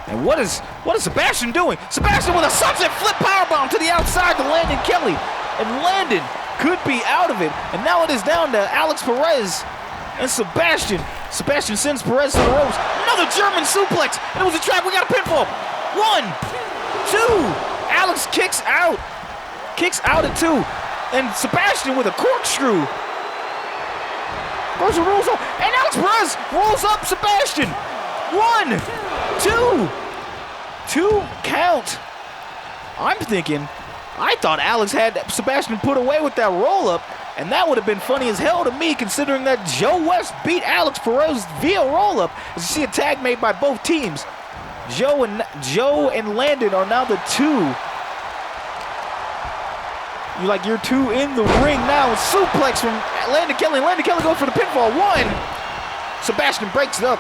And what is Sebastian doing? Sebastian with a sunset flip powerbomb to the outside to Landon Kelly. And Landon could be out of it. And now it is down to Alex Perez and Sebastian. Sebastian sends Perez to the ropes. Another German suplex. And it was a trap. We got a pinfall. 1, 2. Alex kicks out. Kicks out at 2. And Sebastian with a corkscrew. Goes and rolls up. And Alex Perez rolls up Sebastian. 1, 2. 2 count. I thought Alex had Sebastian put away with that roll-up, and that would have been funny as hell to me, considering that Joe West beat Alex Perez via roll-up. As you see a tag made by both teams. Joe and Landon are now the 2. You're 2 in the ring now. Suplex from Landon Kelly. Landon Kelly goes for the pinfall. 1. Sebastian breaks it up.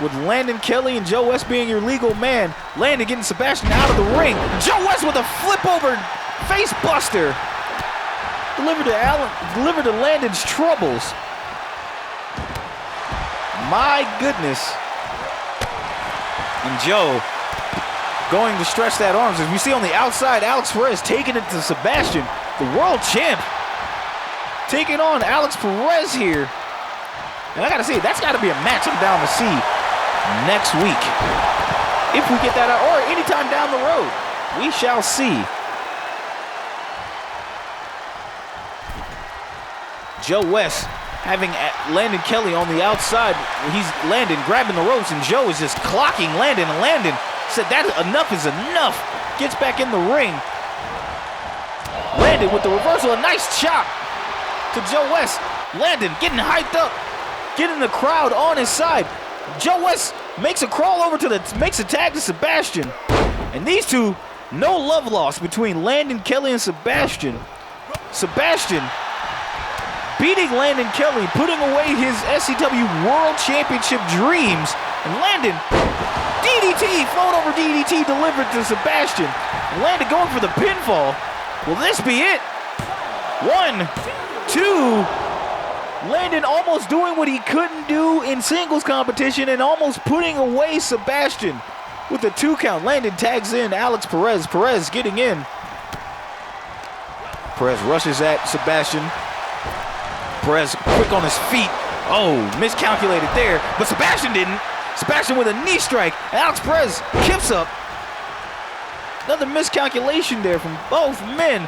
With Landon Kelly and Joe West being your legal man. Landon getting Sebastian out of the ring. Joe West with a flip over face buster. Delivered to Landon's troubles. My goodness. And Joe going to stretch that arms. As we see on the outside, Alex Perez taking it to Sebastian, the world champ. Taking on Alex Perez here. And I gotta say, that's gotta be a match I'm down to see next week. If we get that out, or anytime down the road. We shall see. Joe West having Landon Kelly on the outside. He's Landon grabbing the ropes, and Joe is just clocking Landon. And Landon said that enough is enough. Gets back in the ring. Landon with the reversal, a nice chop to Joe West. Landon getting hyped up, getting the crowd on his side. Joe West makes a crawl over makes a tag to Sebastian. And these two, no love lost between Landon Kelly and Sebastian. Sebastian beating Landon Kelly, putting away his SCW World Championship dreams. And Landon, DDT, float over DDT delivered to Sebastian. And Landon going for the pinfall. Will this be it? 1, 2. Landon almost doing what he couldn't do in singles competition and almost putting away Sebastian with a 2 count. Landon tags in Alex Perez. Perez getting in. Perez rushes at Sebastian. Perez quick on his feet. Oh, miscalculated there, but Sebastian didn't. Sebastian with a knee strike. And Alex Perez kips up. Another miscalculation there from both men,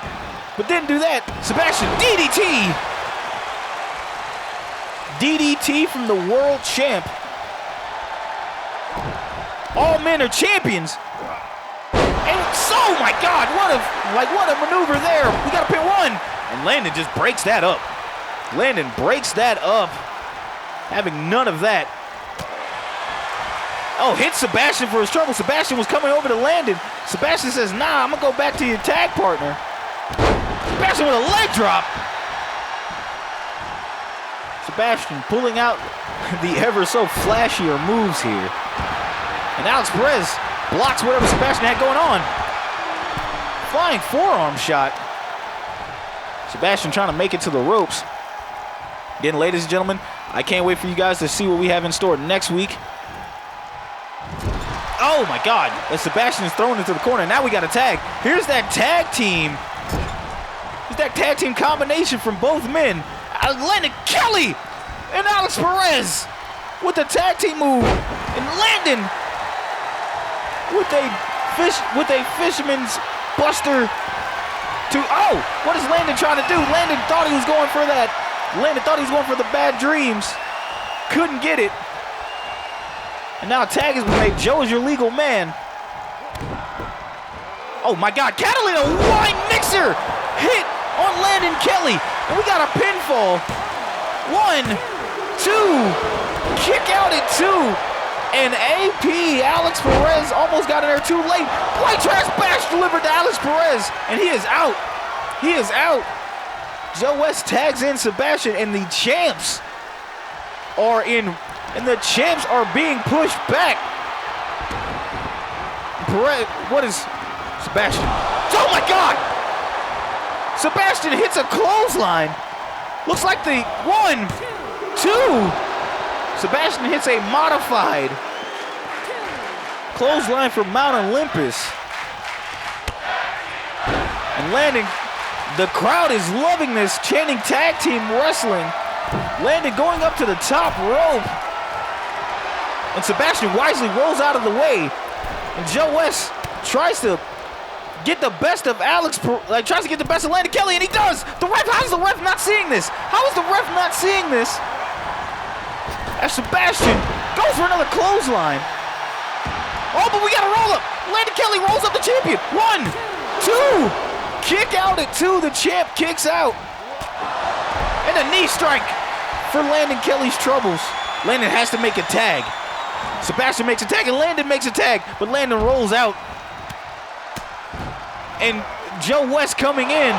but didn't do that. Sebastian, DDT. DDT from the world champ. All men are champions. And so, oh my God, what a maneuver there. We got to pin 1. And Landon just breaks that up. Landon breaks that up. Having none of that. Oh, hits Sebastian for his trouble. Sebastian was coming over to Landon. Sebastian says, nah, I'm going to go back to your tag partner. Sebastian with a leg drop. Sebastian pulling out the ever so flashier moves here. And Alex Perez blocks whatever Sebastian had going on. Flying forearm shot. Sebastian trying to make it to the ropes. Again, ladies and gentlemen, I can't wait for you guys to see what we have in store next week. Oh my God, as Sebastian is thrown into the corner. Now we got a tag. Here's that tag team. Here's that tag team combination from both men. Landon Kelly and Alex Perez with the tag team move. And Landon with a fisherman's buster to, oh, what is Landon trying to do? Landon thought he was going for that. Landon thought he was going for the bad dreams. Couldn't get it. And now a tag has been made. Joe is your legal man. Oh my God, Catalina wine mixer hit on Landon Kelly. And we got a pinfall. 1, 2, kick out at 2. And AP, Alex Perez, almost got in there too late. White trash bash delivered to Alex Perez. And he is out. He is out. Joe West tags in Sebastian, and the champs are in. And the champs are being pushed back. Perez, what is Sebastian? Oh my God! Sebastian hits a clothesline. Looks like the 1, 2. Sebastian hits a modified clothesline from Mount Olympus. And Landon, the crowd is loving this, chanting tag team wrestling. Landon going up to the top rope. And Sebastian wisely rolls out of the way. And Joe West tries to get the best of tries to get the best of Landon Kelly, and he does! How is the ref not seeing this? How is the ref not seeing this? As Sebastian goes for another clothesline. Oh, but we got a roll up. Landon Kelly rolls up the champion. 1, 2. Kick out at 2. The champ kicks out. And a knee strike for Landon Kelly's troubles. Landon has to make a tag. Sebastian makes a tag, and Landon makes a tag, but Landon rolls out. And Joe West coming in.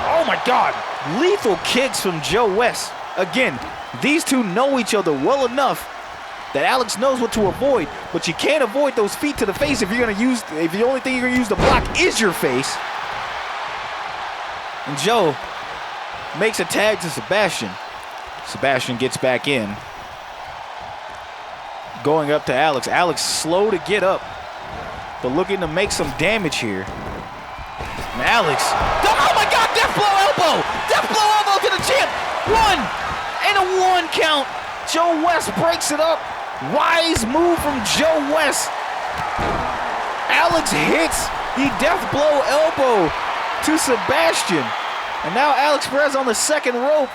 Oh my God. Lethal kicks from Joe West. Again, these two know each other well enough that Alex knows what to avoid, but you can't avoid those feet to the face if the only thing you're gonna use to block is your face. And Joe makes a tag to Sebastian. Sebastian gets back in. Going up to Alex. Alex slow to get up, but looking to make some damage here. And Alex, oh my God, death blow elbow! Death blow elbow to the champ! 1, and a 1 count. Joe West breaks it up. Wise move from Joe West. Alex hits the death blow elbow to Sebastian. And now Alex Perez on the second rope.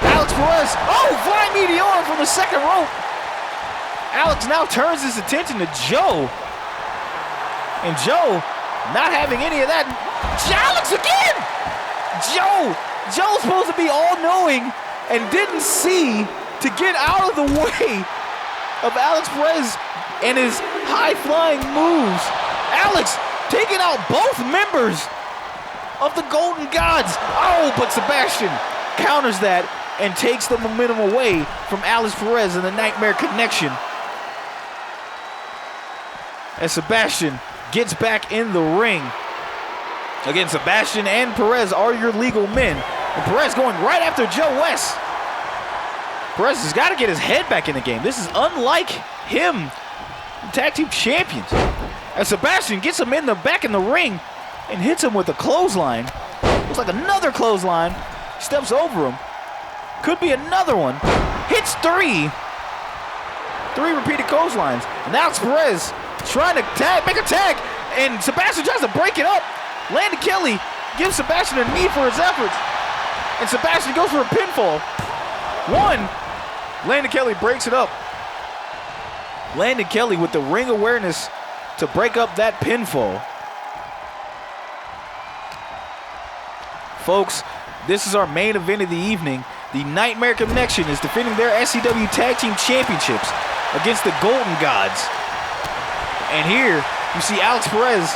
Alex Perez, oh, flying meteor from the second rope. Alex now turns his attention to Joe. And Joe, not having any of that. Alex again! Joe's supposed to be all-knowing and didn't see to get out of the way of Alex Perez and his high-flying moves. Alex taking out both members of the Golden Gods. Oh, but Sebastian counters that and takes the momentum away from Alex Perez and the Nightmare Connection. As Sebastian gets back in the ring. Again, Sebastian and Perez are your legal men. And Perez going right after Joe West. Perez has got to get his head back in the game. This is unlike him, tag team champions. As Sebastian gets him back in the ring and hits him with a clothesline. Looks like another clothesline. Steps over him. Could be another one. Hits 3. 3 repeated clotheslines. And now it's Perez trying to make a tag. And Sebastian tries to break it up. Landon Kelly gives Sebastian a knee for his efforts. And Sebastian goes for a pinfall. 1. Landon Kelly breaks it up. Landon Kelly with the ring awareness to break up that pinfall. Folks, this is our main event of the evening. The Nightmare Connection is defending their SCW Tag Team Championships against the Golden Gods. And here, you see Alex Perez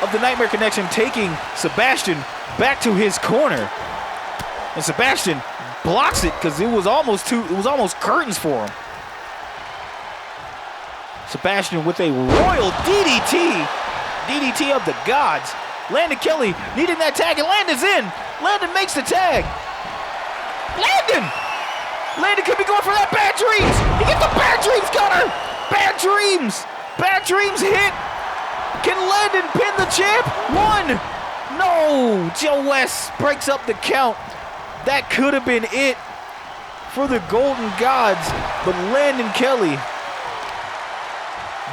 of the Nightmare Connection taking Sebastian back to his corner. And Sebastian blocks it because it was almost curtains for him. Sebastian with a royal DDT. DDT of the gods. Landon Kelly needing that tag, and Landon's in. Landon makes the tag. Landon could be going for that bad dreams. He gets the bad dreams cutter. Bad dreams! Bad dreams hit! Can Landon pin the champ? 1! No! Joe West breaks up the count. That could have been it for the Golden Gods, but Landon Kelly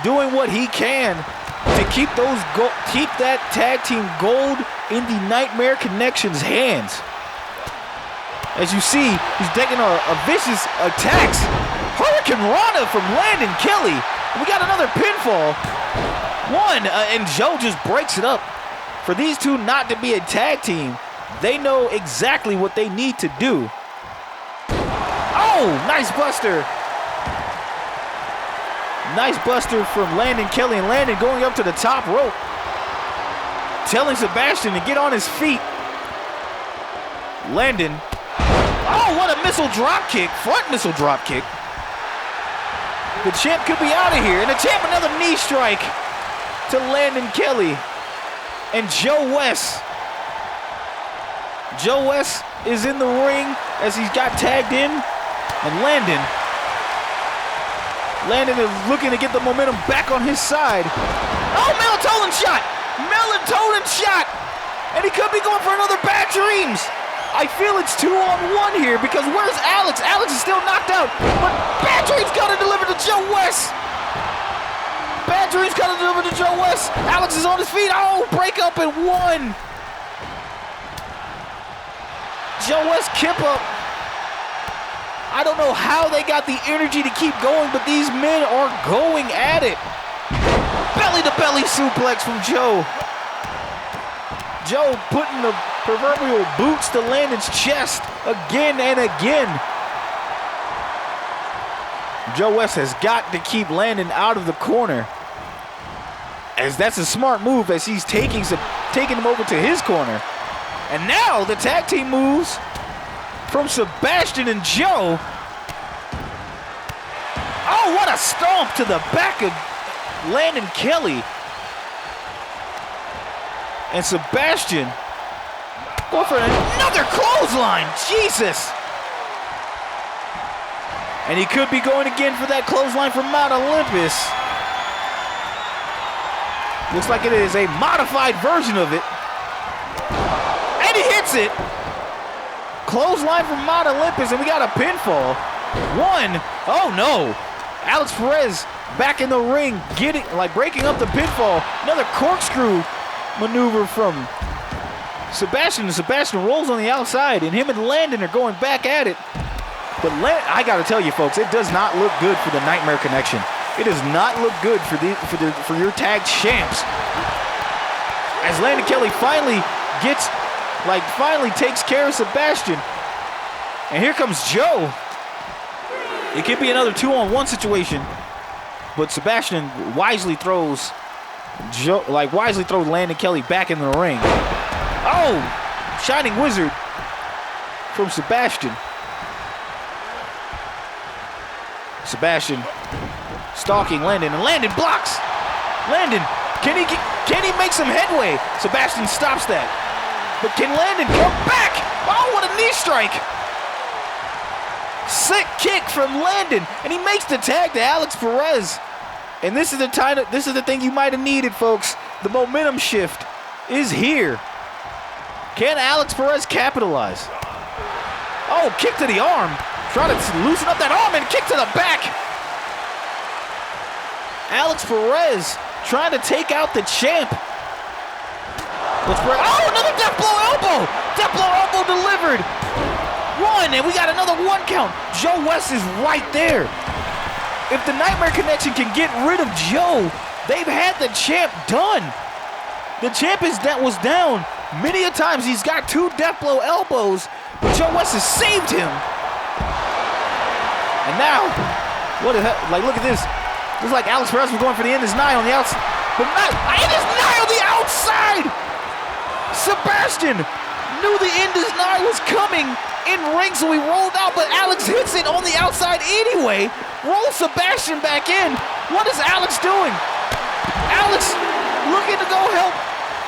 doing what he can to keep that tag team gold in the Nightmare Connection's hands. As you see, he's taking a vicious attacks. Hurricane Rana from Landon Kelly. We got another pinfall. 1, and Joe just breaks it up. For these two not to be a tag team, they know exactly what they need to do. Oh, nice buster. Nice buster from Landon Kelly, and Landon going up to the top rope, telling Sebastian to get on his feet. Landon, oh, what a missile drop kick, front missile drop kick. The champ could be out of here, and the champ another knee strike to Landon Kelly. And Joe West. Joe West is in the ring as he's got tagged in, and Landon is looking to get the momentum back on his side. Oh, melatonin shot! Melatonin shot! And he could be going for another Bad Dreams. I feel it's 2-on-1 here because where's Alex? Alex is still knocked out, but Bad Dreams got to deliver to Joe West. Bad Dreams got to deliver to Joe West. Alex is on his feet. Oh, break up at 1. Joe West kip up. I don't know how they got the energy to keep going, but these men are going at it. Belly-to-belly suplex from Joe. Joe putting the proverbial boots to Landon's chest again and again. Joe West has got to keep Landon out of the corner, as that's a smart move as he's taking him over to his corner. And now the tag team moves from Sebastian and Joe. Oh, what a stomp to the back of Landon Kelly. And Sebastian going for another clothesline. Jesus. And he could be going again for that clothesline from Mount Olympus. Looks like it is a modified version of it. And he hits it. Clothesline from Mount Olympus, and we got a pinfall. 1. Oh no. Alex Perez back in the ring, breaking up the pinfall. Another corkscrew maneuver from Sebastian. Sebastian rolls on the outside, and him and Landon are going back at it. But I got to tell you, folks, it does not look good for the Nightmare Connection. It does not look good for your tag champs. As Landon Kelly finally takes care of Sebastian. And here comes Joe. It could be another 2-on-1 situation, but Sebastian wisely throws Landon Kelly back in the ring. Oh, Shining Wizard from Sebastian. Sebastian stalking Landon, and Landon blocks. Landon, can he make some headway? Sebastian stops that. But can Landon come back? Oh, what a knee strike. Sick kick from Landon, and he makes the tag to Alex Perez. And this is the thing you might have needed, folks. The momentum shift is here. Can Alex Perez capitalize? Oh, kick to the arm. Try to loosen up that arm and kick to the back. Alex Perez trying to take out the champ. Oh, another death blow elbow. Death blow elbow delivered. 1, and we got another 1 count. Joe West is right there. If the Nightmare Connection can get rid of Joe, they've had the champ done. The champ was down many a times. He's got 2 death blow elbows, but Joe West has saved him. And now, what the hell? Look at this. Looks like Alex Perez was going for the end is nigh on the outside. But it is nigh on the outside! Sebastian knew the end is nigh was coming in ring, so he rolled out, but Alex hits it on the outside anyway. Rolls Sebastian back in. What is Alex doing? Alex looking to go help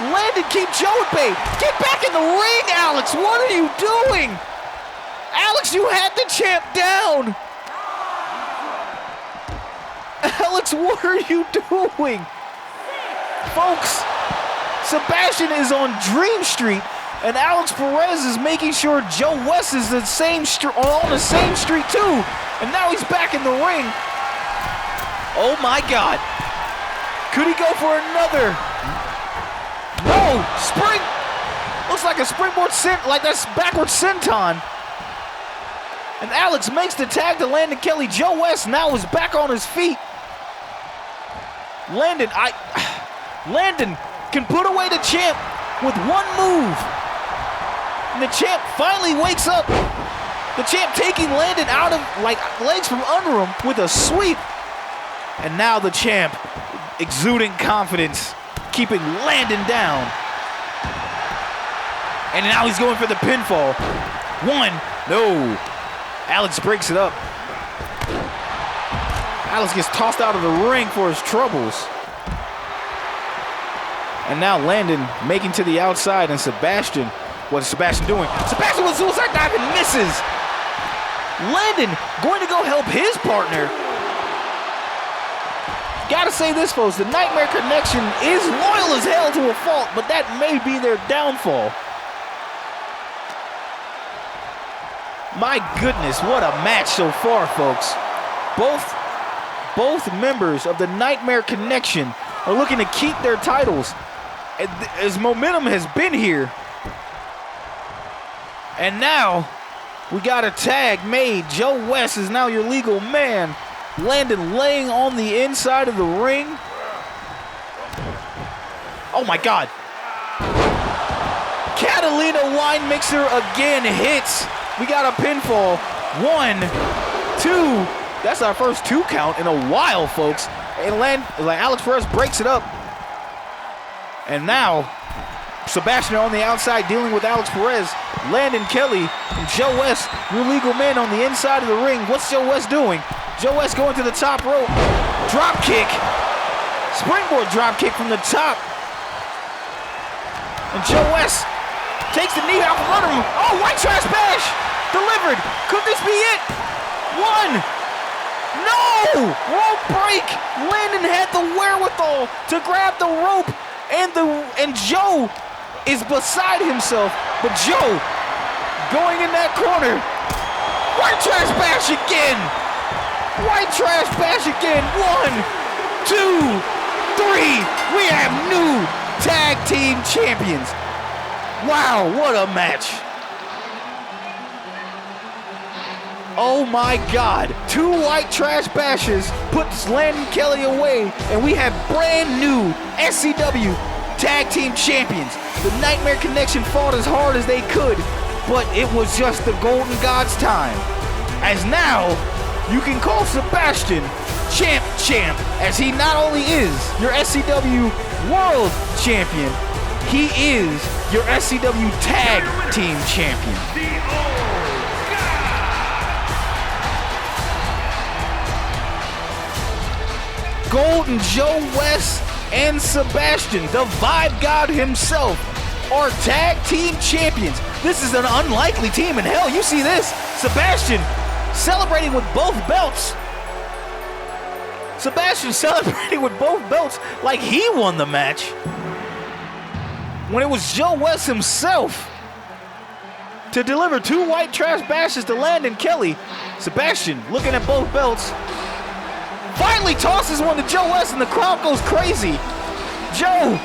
Landon keep Joe at bay. Get back in the ring, Alex. What are you doing? Alex, you had the champ down. Alex, what are you doing? Folks, Sebastian is on Dream Street, and Alex Perez is making sure Joe West is on the same street too. And now he's back in the ring. Oh my God. Could he go for another? No, spring. Looks like a springboard like that's backward senton. And Alex makes the tag to Landon Kelly. Joe West now is back on his feet. Landon can put away the champ with one move. And the champ finally wakes up. The champ taking Landon out of legs from under him with a sweep. And now the champ exuding confidence, keeping Landon down. And now he's going for the pinfall. One, no. Alex breaks it up. Alex gets tossed out of the ring for his troubles. And now Landon making to the outside, and Sebastian, what is Sebastian doing? Sebastian with suicide dive and misses. Landon going to go help his partner. Gotta say this, folks, the Nightmare Connection is loyal as hell to a fault, but that may be their downfall. My goodness, what a match so far, folks. Both members of the Nightmare Connection are looking to keep their titles. As momentum has been here. And now, we got a tag made. Joe West is now your legal man. Landon laying on the inside of the ring. Oh my God. Catalina Wine Mixer again hits. We got a pinfall. 1, 2. That's our first 2 count in a while, folks. And Alex Perez breaks it up. And now, Sebastian on the outside dealing with Alex Perez. Landon Kelly and Joe West, your legal men on the inside of the ring. What's Joe West doing? Joe West going to the top rope. Drop kick. Springboard drop kick from the top. And Joe West takes the knee out from under him. Oh, white trash bash. Delivered. Could this be it? 1. No! Rope break. Landon had the wherewithal to grab the rope. And Joe is beside himself. But Joe going in that corner. White trash bash again. White trash bash again. 1, 2, 3. We have new tag team champions. Wow, what a match. Oh my God. 2 white trash bashes puts Landon Kelly away, and we have brand new SCW tag team champions. The Nightmare Connection fought as hard as they could, but it was just the Golden God's time. As now, you can call Sebastian Champ, as he not only is your SCW World Champion, he is your SCW Tag Team Champion. Golden Joe West and Sebastian, the Vibe God himself, are tag team champions. This is an unlikely team, and hell, you see this. Sebastian celebrating with both belts. Sebastian celebrating with both belts like he won the match, when it was Joe West himself to deliver 2 white trash bashes to Landon Kelly. Sebastian looking at both belts. Finally tosses one to Joe West, and the crowd goes crazy. Joe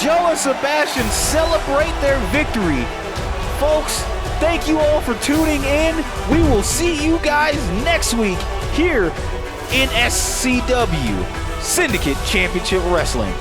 and Sebastian celebrate their victory. Folks, thank you all for tuning in. We will see you guys next week here in SCW, Syndicate Championship Wrestling.